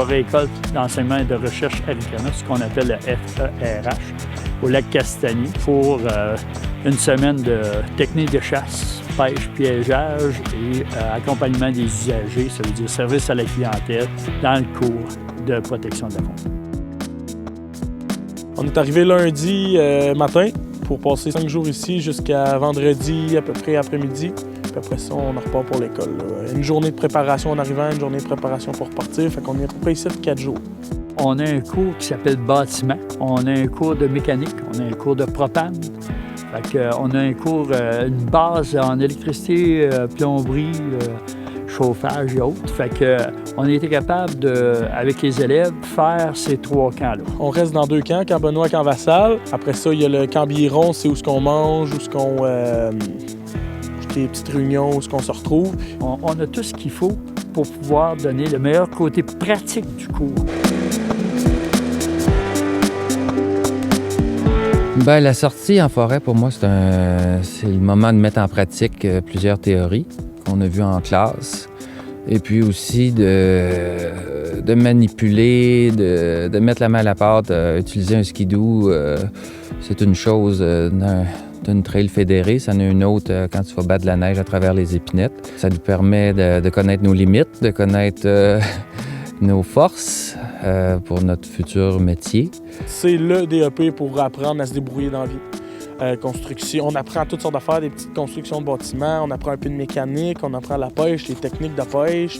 forêt-école d'enseignement et de recherche Aricana, ce qu'on appelle le FERH, au lac Castagnier, pour une semaine de techniques de chasse, pêche, piégeage et accompagnement des usagers, ça veut dire service à la clientèle dans le cours de protection de la faune. On est arrivé lundi matin pour passer 5 jours ici jusqu'à vendredi à peu près après-midi. Puis après ça, on repart pour l'école. Une journée de préparation en arrivant, une journée de préparation pour repartir. Fait qu'on est à peu près ici 4 jours. On a un cours qui s'appelle bâtiment. On a un cours de mécanique. On a un cours de propane. Fait qu'on a un cours, une base en électricité, plomberie, chauffage et autres. Fait qu'on a été capable de, avec les élèves, faire ces 3 camps-là. On reste dans 2 camps, camp Benoît, camp Vassal. Après ça, il y a le camp Biron, c'est où ce qu'on mange, où ce qu'on... des petites réunions, où ce qu'on se retrouve. On a tout ce qu'il faut pour pouvoir donner le meilleur côté pratique du cours. Bien, la sortie en forêt, pour moi, c'est le moment de mettre en pratique plusieurs théories qu'on a vues en classe. Et puis aussi de manipuler, de mettre la main à la pâte, utiliser un skidoo. C'est une chose d'une trail fédérée, ça en est une autre quand tu vas battre de la neige à travers les épinettes. Ça nous permet de connaître nos limites, de connaître nos forces pour notre futur métier. C'est le DEP pour apprendre à se débrouiller dans la vie. Construction, on apprend toutes sortes d'affaires, des petites constructions de bâtiments, on apprend un peu de mécanique, on apprend la pêche, les techniques de pêche,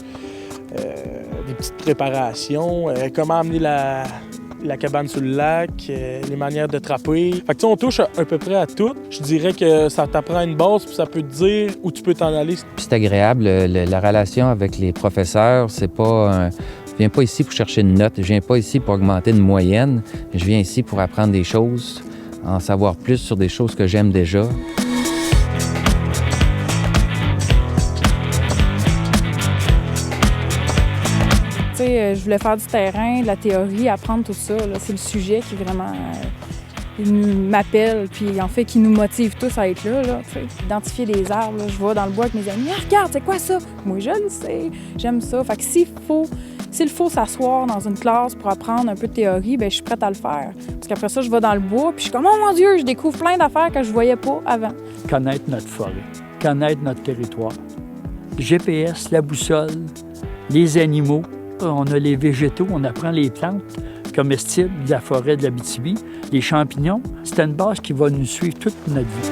des petites préparations, comment amener la cabane sur le lac, les manières de trapper. Fait que, on touche à peu près à tout. Je dirais que ça t'apprend une base, puis ça peut te dire où tu peux t'en aller. Puis c'est agréable, la relation avec les professeurs, c'est pas... Je viens pas ici pour chercher une note, je viens pas ici pour augmenter une moyenne, je viens ici pour apprendre des choses, en savoir plus sur des choses que j'aime déjà. Je voulais faire du terrain, de la théorie, apprendre tout ça. C'est le sujet qui vraiment m'appelle, puis en fait qui nous motive tous à être là. Identifier des arbres, je vais dans le bois avec mes amis. Ah, regarde, c'est quoi ça? Moi, je le sais, j'aime ça. Fait que s'il faut s'asseoir dans une classe pour apprendre un peu de théorie, bien, je suis prête à le faire. Parce qu'après ça, je vais dans le bois, puis je suis comme, oh mon Dieu, je découvre plein d'affaires que je voyais pas avant. Connaître notre forêt, connaître notre territoire. GPS, la boussole, les animaux. On a les végétaux, on apprend les plantes comestibles de la forêt de l'Abitibi, les champignons. C'est une base qui va nous suivre toute notre vie.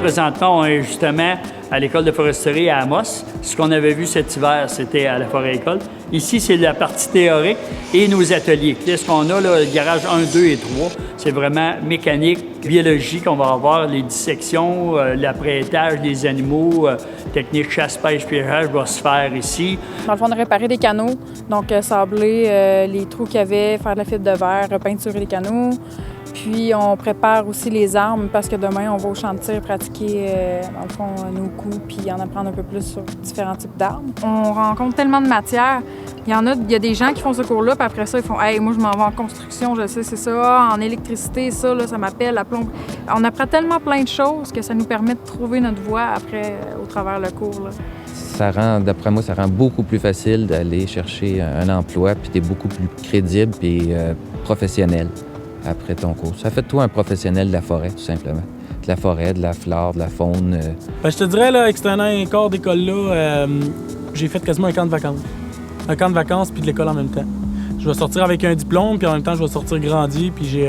Présentement, on est justement à l'école de foresterie à Amos. Ce qu'on avait vu cet hiver, c'était à la forêt-école. Ici, c'est la partie théorique et nos ateliers. Ce qu'on a, là, le garage 1, 2 et 3, c'est vraiment mécanique, biologie qu'on va avoir, les dissections, l'apprêtage des animaux, technique chasse, pêche, piégeage va se faire ici. Dans le fond, on a réparé des canaux, donc sabler les trous qu'il y avait, faire de la fibre de verre, repeinturer les canaux. Puis on prépare aussi les armes parce que demain, on va au champ de tir pratiquer, dans le fond, nos coups puis en apprendre un peu plus sur différents types d'armes. On rencontre tellement de matières. Il y a des gens qui font ce cours-là, puis après ça, ils font « Hey, moi, je m'en vais en construction, je sais, c'est ça. En électricité, ça, là, ça m'appelle, la plombe. » On apprend tellement plein de choses que ça nous permet de trouver notre voie après, au travers le cours, là. D'après moi, ça rend beaucoup plus facile d'aller chercher un emploi, puis t'es beaucoup plus crédible et professionnel après ton cours. Ça fait de toi un professionnel de la forêt, tout simplement. De la forêt, de la flore, de la faune. Je te dirais, là, externant un corps d'école-là, j'ai fait quasiment un camp de vacances. Un camp de vacances puis de l'école en même temps. Je vais sortir avec un diplôme, puis en même temps, je vais sortir grandi, puis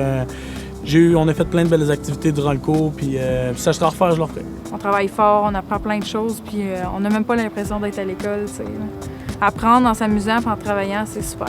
on a fait plein de belles activités durant le cours, puis ça, je serai à refaire, je le referai. On travaille fort, on apprend plein de choses, puis on n'a même pas l'impression d'être à l'école. Apprendre en s'amusant et en travaillant, c'est super.